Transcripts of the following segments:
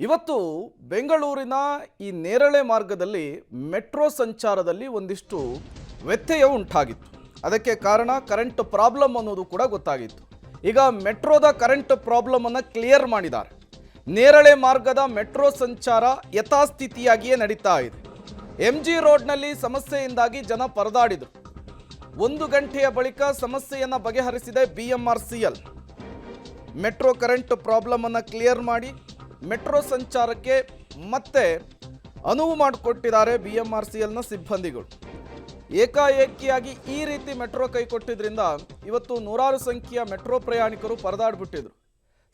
ಇವತ್ತು ಬೆಂಗಳೂರಿನ ಈ ನೇರಳೆ ಮಾರ್ಗದಲ್ಲಿ ಮೆಟ್ರೋ ಸಂಚಾರದಲ್ಲಿ ಒಂದಿಷ್ಟು ವ್ಯತ್ಯಯ ಉಂಟಾಗಿತ್ತು. ಅದಕ್ಕೆ ಕಾರಣ ಕರೆಂಟ್ ಪ್ರಾಬ್ಲಮ್ ಅನ್ನೋದು ಕೂಡ ಗೊತ್ತಾಗಿತ್ತು. ಈಗ ಮೆಟ್ರೋದ ಕರೆಂಟ್ ಪ್ರಾಬ್ಲಮ್ ಅನ್ನು ಕ್ಲಿಯರ್ ಮಾಡಿದ್ದಾರೆ. ನೇರಳೆ ಮಾರ್ಗದ ಮೆಟ್ರೋ ಸಂಚಾರ ಯಥಾಸ್ಥಿತಿಯಾಗಿಯೇ ನಡೀತಾ ಇದೆ. MG ರೋಡ್ನಲ್ಲಿ ಸಮಸ್ಯೆಯಿಂದಾಗಿ ಜನ ಪರದಾಡಿದರು. 1 ಗಂಟೆಯ ಬಳಿಕ ಸಮಸ್ಯೆಯನ್ನು ಬಗೆಹರಿಸಿದೆ BMRCL. ಮೆಟ್ರೋ ಕರೆಂಟ್ ಪ್ರಾಬ್ಲಮ್ ಅನ್ನು ಕ್ಲಿಯರ್ ಮಾಡಿ ಮೆಟ್ರೋ ಸಂಚಾರಕ್ಕೆ ಮತ್ತೆ ಅನುವು ಮಾಡಿಕೊಟ್ಟಿದ್ದಾರೆ BMRCLನ ಸಿಬ್ಬಂದಿಗಳು. ಏಕಾಏಕಿಯಾಗಿ ಈ ರೀತಿ ಮೆಟ್ರೋ ಕೈಕೊಟ್ಟಿದ್ರಿಂದ ಇವತ್ತು ನೂರಾರು ಸಂಖ್ಯೆಯ ಮೆಟ್ರೋ ಪ್ರಯಾಣಿಕರು ಪರದಾಡ್ಬಿಟ್ಟಿದ್ರು.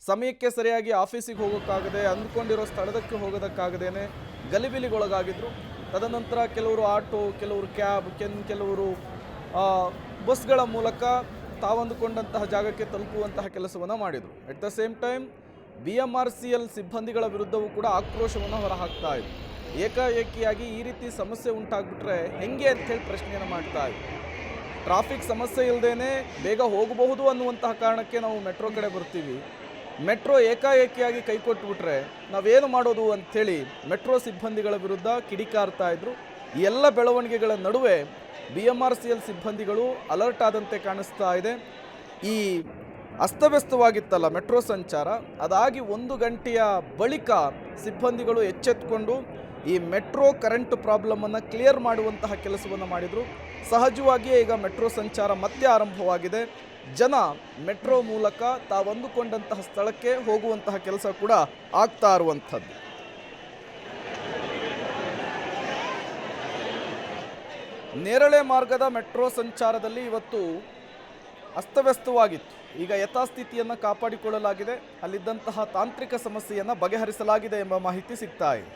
ಸಮಯಕ್ಕೆ ಸರಿಯಾಗಿ ಆಫೀಸಿಗೆ ಹೋಗೋಕ್ಕಾಗದೆ, ಅಂದ್ಕೊಂಡಿರೋ ಸ್ಥಳದಕ್ಕೆ ಹೋಗೋದಕ್ಕಾಗದೇನೆ ಗಲಿಬಿಲಿಗೊಳಗಾಗಿದ್ರು. ತದನಂತರ ಕೆಲವರು ಆಟೋ, ಕೆಲವರು ಕ್ಯಾಬ್, ಕೆಲವರು ಬಸ್ಗಳ ಮೂಲಕ ತಾವಂದುಕೊಂಡಂತಹ ಜಾಗಕ್ಕೆ ತಲುಪುವಂತಹ ಕೆಲಸವನ್ನು ಮಾಡಿದರು. At the same time BMRCL ಸಿಬ್ಬಂದಿಗಳ ವಿರುದ್ಧವೂ ಕೂಡ ಆಕ್ರೋಶವನ್ನು ಹೊರಹಾಕ್ತಾ ಇದ್ರು. ಏಕಾಏಕಿಯಾಗಿ ಈ ರೀತಿ ಸಮಸ್ಯೆ ಉಂಟಾಗ್ಬಿಟ್ರೆ ಹೆಂಗೆ ಅಂಥೇಳಿ ಪ್ರಶ್ನೆಯನ್ನು ಮಾಡ್ತಾ ಇದ್ರು. ಟ್ರಾಫಿಕ್ ಸಮಸ್ಯೆ ಇಲ್ಲದೇನೆ ಬೇಗ ಹೋಗಬಹುದು ಅನ್ನುವಂತಹ ಕಾರಣಕ್ಕೆ ನಾವು ಮೆಟ್ರೋ ಕಡೆ ಬರ್ತೀವಿ. ಮೆಟ್ರೋ ಏಕಾಏಕಿಯಾಗಿ ಕೈಕೊಟ್ಬಿಟ್ರೆ ನಾವೇನು ಮಾಡೋದು ಅಂಥೇಳಿ ಮೆಟ್ರೋ ಸಿಬ್ಬಂದಿಗಳ ವಿರುದ್ಧ ಕಿಡಿಕಾರ್ತಾ ಇದ್ರು. ಈ ಎಲ್ಲ ಬೆಳವಣಿಗೆಗಳ ನಡುವೆ BMRCL ಸಿಬ್ಬಂದಿಗಳು ಅಲರ್ಟ್ ಆದಂತೆ ಕಾಣಿಸ್ತಾ ಇದೆ. ಈ ಅಸ್ತವ್ಯಸ್ತವಾಗಿತ್ತಲ್ಲ ಮೆಟ್ರೋ ಸಂಚಾರ, ಅದಾಗಿ 1 ಗಂಟೆಯ ಬಳಿಕ ಸಿಬ್ಬಂದಿಗಳು ಎಚ್ಚೆತ್ತುಕೊಂಡು ಈ ಮೆಟ್ರೋ ಕರೆಂಟ್ ಪ್ರಾಬ್ಲಮನ್ನು ಕ್ಲಿಯರ್ ಮಾಡುವಂತಹ ಕೆಲಸವನ್ನು ಮಾಡಿದರು. ಸಹಜವಾಗಿಯೇ ಈಗ ಮೆಟ್ರೋ ಸಂಚಾರ ಮತ್ತೆ ಆರಂಭವಾಗಿದೆ. ಜನ ಮೆಟ್ರೋ ಮೂಲಕ ತಾವಂದುಕೊಂಡಂತಹ ಸ್ಥಳಕ್ಕೆ ಹೋಗುವಂತಹ ಕೆಲಸ ಕೂಡ ಆಗ್ತಾ ಇರುವಂಥದ್ದು. ನೇರಳೆ ಮಾರ್ಗದ ಮೆಟ್ರೋ ಸಂಚಾರದಲ್ಲಿ ಇವತ್ತು ಅಸ್ತವ್ಯಸ್ತವಾಗಿತ್ತು. ಈಗ ಯಥಾಸ್ಥಿತಿಯನ್ನು ಕಾಪಾಡಿಕೊಳ್ಳಲಾಗಿದೆ. ಅಲ್ಲಿದ್ದಂತಹ ತಾಂತ್ರಿಕ ಸಮಸ್ಯೆಯನ್ನು ಬಗೆಹರಿಸಲಾಗಿದೆ ಎಂಬ ಮಾಹಿತಿ ಸಿಗ್ತಾ ಇದೆ.